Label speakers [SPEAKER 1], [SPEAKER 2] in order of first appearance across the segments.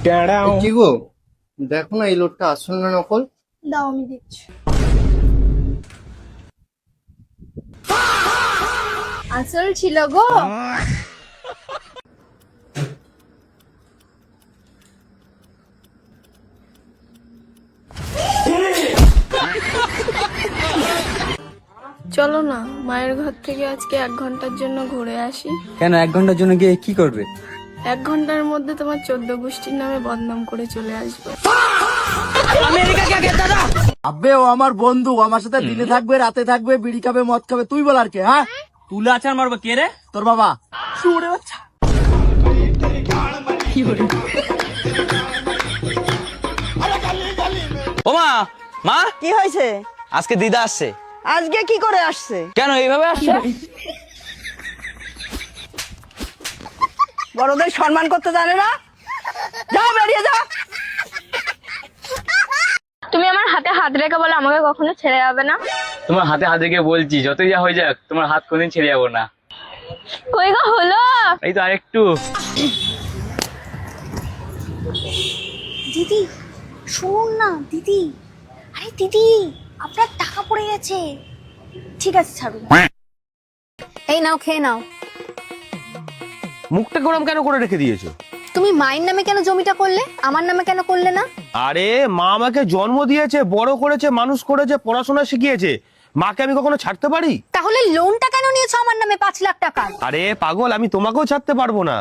[SPEAKER 1] কি গো, দেখো না এই লোডটা আসল না নকল।
[SPEAKER 2] দাও আমি দিচ্ছি। আসল ছিল গো। চলো না মায়ের ঘর থেকে আজকে 1 ঘন্টার জন্য ঘুরে আসি।
[SPEAKER 3] কেন 1 ঘন্টার জন্য গিয়ে কি করবে?
[SPEAKER 2] 1 ঘন্টার মধ্যে তোমার 14 গোষ্ঠীর নামে বদনাম করে চলে আসবো।
[SPEAKER 3] আবে ও আমার বন্ধু, আমার সাথে দিনে থাকবে রাতে থাকবে, বিড়ি খাবে মদ খাবে, তুই বল আর কে? হ্যাঁ তুলে আচার মারবো কে রে? তোর বাবা। শুনে বাচ্চা
[SPEAKER 4] ও মা, মা
[SPEAKER 5] কি হয়েছে?
[SPEAKER 4] আজকে দিদা আসছে।
[SPEAKER 5] আজকে কি করে আসছে?
[SPEAKER 4] কেন এইভাবে আসছে?
[SPEAKER 5] বড়দের সম্মান করতে জানে না? যাও বেরিয়ে যাও।
[SPEAKER 2] তুমি আমার হাতে হাত রেখে বলে আমাকে কখনো ছেড়ে যাবে না।
[SPEAKER 4] তোমার হাতে হাত রেখে বলছি, যতই যা হয়ে যাক তোমার হাত কোনদিন ছেড়ে যাবো না।
[SPEAKER 2] কই গো হলো?
[SPEAKER 4] এই তো আরেকটু।
[SPEAKER 6] দিদি শুনুন না দিদি, আরে দিদি আপনার টাকা পড়ে গেছে। ঠিক আছে ছাড়ুন, এই নাও খেয়ে নাও।
[SPEAKER 7] মুখটা গরম কেন করে রেখে দিয়েছো?
[SPEAKER 6] তুমি মায়ের নামে কেন জমিটা করলে, আমার নামে কেন করলে না?
[SPEAKER 7] আরে মা আমাকে জন্ম দিয়েছে, বড় করেছে, মানুষ করেছে, পড়াশোনা শিখিয়েছে, মাকে আমি কখনো ছাড়তে পারি?
[SPEAKER 6] তাহলে লোনটা কেন নিয়েছো আমার নামে 5 লাখ টাকা?
[SPEAKER 7] আরে পাগল, আমি তোমাকেও ছাড়তে পারবো না।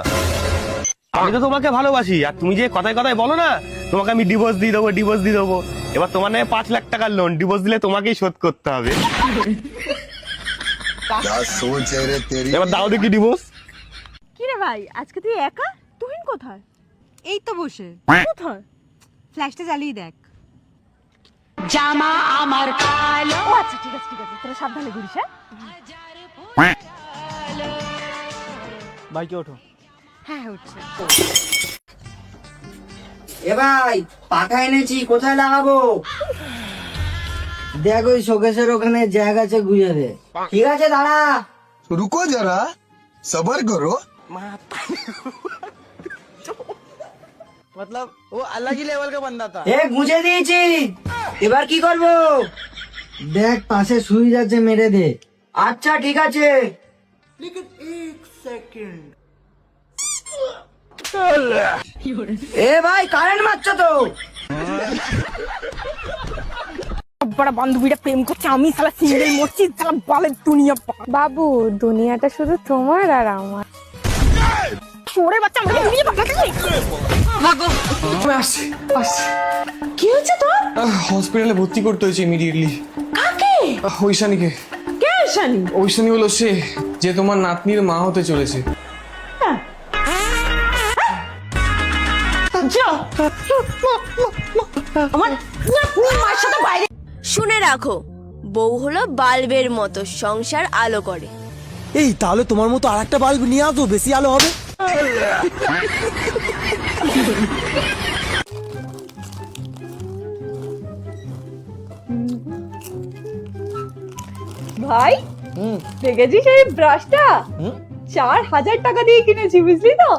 [SPEAKER 7] আমি তো তোমাকে ভালোবাসি, আর তুমি যে কথায় কথায় বলো না তোমাকে আমি ডিভোর্স দিয়ে দেবো, ডিভোর্স দিয়ে দেবো, এবার তোমার নামে 5 লাখ টাকার লোন, ডিভোর্স দিলে তোমাকেই শোধ করতে হবে। এবার দাও দেখি ডিভোর্স।
[SPEAKER 5] কি রে ভাই, আজকে তুই একা? তুহিন কোথায়? এই তো বসে। কোথায়? ফ্ল্যাশটা জ্বালিয়ে দেখ। জামা আমার কালো। ও আচ্ছা ঠিক আছে ঠিক আছে, তোরা সাবধানে ঘুরিস। হ্যাঁ
[SPEAKER 3] বাইকে ওঠো।
[SPEAKER 5] হ্যাঁ উঠছে।
[SPEAKER 3] এ ভাই, পাখা এনেছি, কোথায় লাগাবো? দেখ ওই শোকেসের ওখানে জায়গা আছে, গুঁজে দে। ঠিক আছে দাঁড়া।
[SPEAKER 8] रुको जरा सबर करो।
[SPEAKER 3] मतलब वो अलग ही लेवल का बंदा था। এ গুঁজে দিয়েছি, এবার কি করব? দেখ পাশে সুইচ আছে, মেরে দে। আচ্ছা ঠিক আছে। लेकिन 1 সেকেন্ড। এ ভাই কারেন্ট মারছো তো।
[SPEAKER 5] বড় বান্ধবীরা প্রেম করছে, আমি শালা সিঙ্গেল মরছি, শালা বালের দুনিয়া।
[SPEAKER 2] বাবু দুনিয়াটা শুধু তোমার আর আমার।
[SPEAKER 5] ওরে বাচ্চা, আমাকে দুনিয়া পাঠাতে নেই। কি হয়েছে তোর?
[SPEAKER 9] হসপিটালে ভর্তি করতে হয়েছে ইমিডিয়েটলি।
[SPEAKER 5] কাকে?
[SPEAKER 9] ঐশানীকে।
[SPEAKER 5] কে শানি?
[SPEAKER 9] ঐশানী হলো সে যে তোমার নাতনির মা হতে চলেছে।
[SPEAKER 5] আমার মার সাথে বাইরে।
[SPEAKER 10] শুনে রাখো, বউ হলো বাল্বের মতো, সংসার আলো করে।
[SPEAKER 3] এই তাহলে তোমার মতো আরেকটা বাল্ব নিয়ে আসো, বেশি আলো হবে।
[SPEAKER 5] ভাই দেখেছিস এই ব্রাশটা? 4000 টাকা দিয়ে কিনেছি, বুঝলি তো?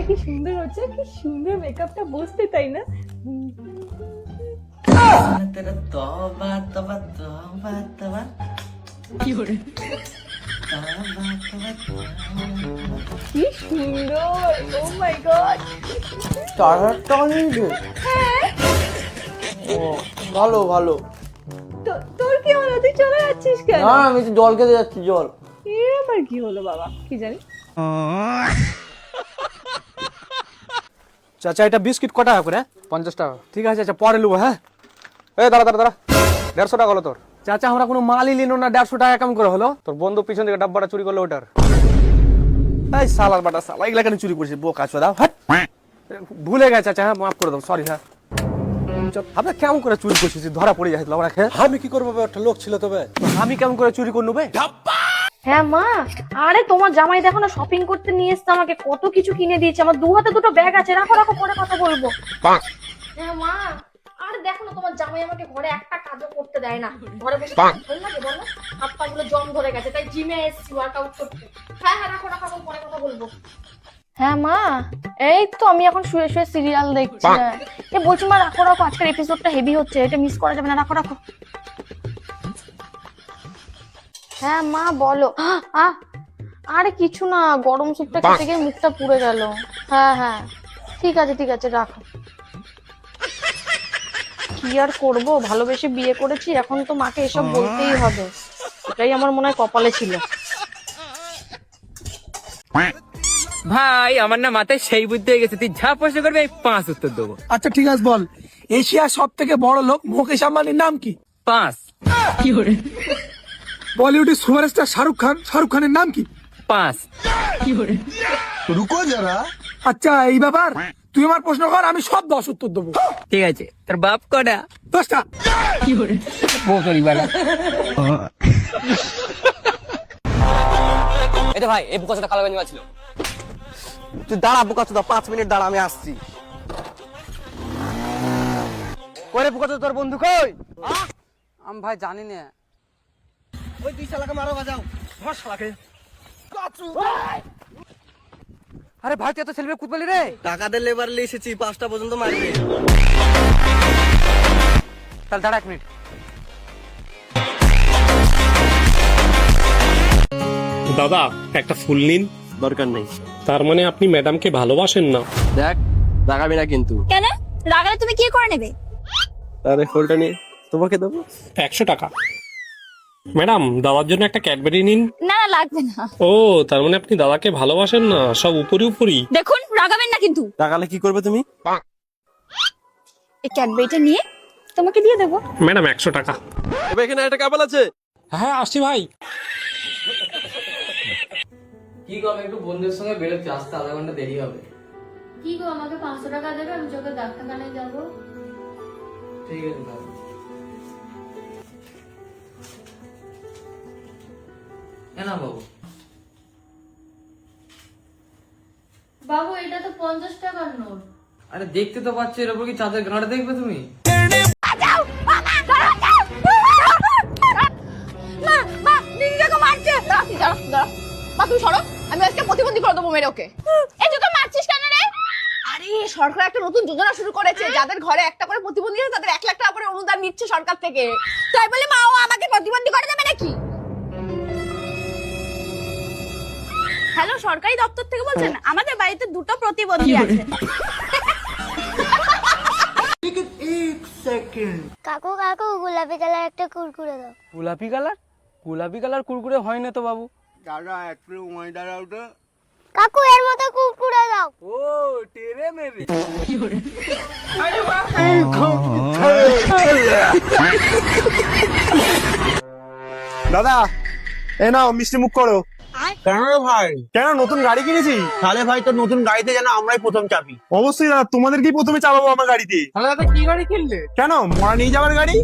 [SPEAKER 5] কি সুন্দর হচ্ছে, কি সুন্দর মেকআপটা বসতে, তাই না? কি সুন্দর, ও মাই গড।
[SPEAKER 3] 4000 টাকা নিয়েছো? ও ভালো ভালো।
[SPEAKER 5] তোর কি হলো, তুই চলে যাচ্ছিস কেন?
[SPEAKER 3] না আমি তো জল খেতে যাচ্ছি, জল।
[SPEAKER 5] আবার কি হলো বাবা, কি জানি।
[SPEAKER 11] চাচা এটা বিস্কিট কটা করে? 50 টাকা। ঠিক আছে আচ্ছা, পরে নেবো। হ্যাঁ এই দাঁড়া দাঁড়া দাঁড়া, 150 টাকা হলো তোর। চাচা আমরা কোনো মালই নিলো না, 150 টাকা কেমন করে হলো? তোর বন্ধু পিছন থেকে ডাব্বাটা চুরি করলো ওটার। এই সালার বাটা সালা, এগুলা কেন চুরি করছিস? বোকা চোদা, ভুলে গেছে চাচা, হ্যাঁ মাফ করে দাও, সরি। হ্যাঁ আপনি কেমন করে চুরি করছিস? ধরা পড়ে যাচ্ছিল ওরা। আমি কি করবো, একটা লোক ছিল তবে। আমি কেমন করে চুরি করবো?
[SPEAKER 2] হ্যাঁ মা, আরে তোমার জামাই দেখো না শপিং করতে নিয়ে এসছে, আমাকে কত কিছু কিনে দিয়েছে। আমার 2 হাতে 2টো ব্যাগ আছে, রাখো রাখো, পরে কথা বলবো। হ্যাঁ মা, আরে দেখো না তোমার জামাই আমাকে ঘরে একটা কাজও করতে দেয় না। ঘরে বসে ভালো লাগে বলো? হাত পা গুলো জং ধরে গেছে, তাই জিমে এসেছি ওয়ার্কআউট করতে। হ্যাঁ হ্যাঁ রাখো রাখো, পরে কথা বলবো। হ্যাঁ মা, এই তো আমি এখন শুয়ে শুয়ে সিরিয়াল দেখছি। এ বলছি মা, রাখো রাখো, আজকের এপিসোডটা হেভি হচ্ছে, এটা মিস করা যাবে না, রাখো রাখো। হ্যাঁ মা বলো। আরে কিছু না, গরম স্যুপটা খেতে গিয়ে মুখটা পুড়ে গেল। হ্যাঁ হ্যাঁ ঠিক আছে রাখো। কি আর করবো, ভালোবেসে বিয়ে করেছি, এখন তো মাকে এসব বলতেই হবে, এটাই আমার মনে হয় কপালে ছিল।
[SPEAKER 4] ভাই আমার না মাথায় সেই বুদ্ধি হয়ে গেছে, তুই যা প্রশ্ন করবি আমি 5 উত্তর দেবো।
[SPEAKER 3] আচ্ছা ঠিক আছে, বল এশিয়ার সব থেকে বড় লোক মুকেশ আম্বানির নাম কি?
[SPEAKER 4] 5
[SPEAKER 3] বলিউডের সুপারস্টার শাহরুখ খানের নাম কি?
[SPEAKER 4] 5
[SPEAKER 8] रुको जरा।
[SPEAKER 3] আচ্ছা এই ব্যাপার, তুই আমার প্রশ্ন কর, আমি সব 10 উত্তর দেবো।
[SPEAKER 4] ঠিক আছে, তোর বাপ কটা?
[SPEAKER 3] 10টা।
[SPEAKER 4] এটা ভাই এই বুকাচোদা কালো গঞ্জি ছিল।
[SPEAKER 3] তুই দাঁড়া বুকাচোদা, 5 মিনিট দাঁড়া, আমি আসছি। কই বুকাচোদা, তোর বন্ধু কই?
[SPEAKER 11] আমি ভাই জানি না।
[SPEAKER 3] ওই দুই শালাকে মারো, বাজাও, ধর শালাকে।
[SPEAKER 11] আরে ভাই তুই এত সেলফি কুতবালি রে?
[SPEAKER 3] টাকাতে লেবার নিয়ে এসেছি, 5টা পর্যন্ত মারবে।
[SPEAKER 11] তাহলে দাঁড়া 1 মিনিট।
[SPEAKER 7] দাদা একটা ফুল নিন।
[SPEAKER 3] দরকার নেই।
[SPEAKER 7] তার মানে আপনি ম্যাডামকে ভালোবাসেন না?
[SPEAKER 3] দেখ রাগাবি না কিন্তু।
[SPEAKER 6] কেন রাগালে তুমি কি করে নেবে?
[SPEAKER 3] আরে ফুলটা নিয়ে তোমাকে দেবো।
[SPEAKER 7] 100 টাকা। ম্যাডাম দাদার জন্য একটা ক্যাডবেরি নিন।
[SPEAKER 6] না না লাগবে না।
[SPEAKER 7] ও তার মানে আপনি দাদাকে ভালোবাসেন না, সব উপরি।
[SPEAKER 6] দেখুন রাগাবেন না কিন্তু।
[SPEAKER 3] রাগালে কি করবে তুমি?
[SPEAKER 6] এই ক্যাডবেরিটা নিয়ে তোমাকে দিয়ে দেবো।
[SPEAKER 7] ম্যাডাম 100 টাকা।
[SPEAKER 3] তবে এখানে একটা কাপল আছে।
[SPEAKER 7] হ্যাঁ আসছি ভাই।
[SPEAKER 9] কি গো, আমি একটু বন্ধুদের সঙ্গে বেরোচ্ছি, আসতে আধা ঘন্টা দেরি হবে।
[SPEAKER 2] কি গো, আমাকে 500 টাকা দেবে, আমি চোখে ডাক্তারখানায় যাবো।
[SPEAKER 9] ঠিক আছে দাও। না বাবু,
[SPEAKER 2] বাবু এটা তো 50 টাকার নোট।
[SPEAKER 9] আরে দেখতে তো পাচ্ছ, এর উপর কি চাঁদের গাঁড়া দেখবে তুমি?
[SPEAKER 10] আমি আজকে প্রতিবন্ধী করে দেবো মেরে ওকে। এই যে তো মারছিস কেন রে? আরে সরকার একটা নতুন যোজনা শুরু করেছে, যাদের ঘরে একটা করে প্রতিবন্ধী আছে তাদের 1 লাখ টাকা করে অনুদান নিচ্ছে সরকার থেকে। তাই বলে মাও আমাকে প্রতিবন্ধী করে দেবে নাকি? হ্যালো, সরকারি দপ্তর থেকে বলছেন? আমাদের বাড়িতে 2টো প্রতিবন্ধী আছে।
[SPEAKER 6] কাকু কাকু গোলাপি কালার একটা কুরকুরে দাও।
[SPEAKER 11] গোলাপি কালার কুরকুরে হয় না তো বাবু।
[SPEAKER 8] दादा একটু ওই দাঁড়াও তো।
[SPEAKER 6] কাকু এর মতো কুরকুরে দাও।
[SPEAKER 3] ও টেরে মেরে।
[SPEAKER 7] দাদা এ নাও মিষ্টি মুখ করো।
[SPEAKER 8] কেন রে ভাই?
[SPEAKER 7] কেন নতুন গাড়ি কিনেছি?
[SPEAKER 8] তাহলে ভাই তো নতুন গাড়িতে যেন আমরাই প্রথম চাপি।
[SPEAKER 7] অবশ্যই দাদা, তোমাদেরকেই প্রথমে চাপাবো আমার গাড়িতে।
[SPEAKER 9] তাহলে দাদা কি গাড়ি কিনলে?
[SPEAKER 7] কেন মরা নিয়ে যাওয়ার গাড়ি?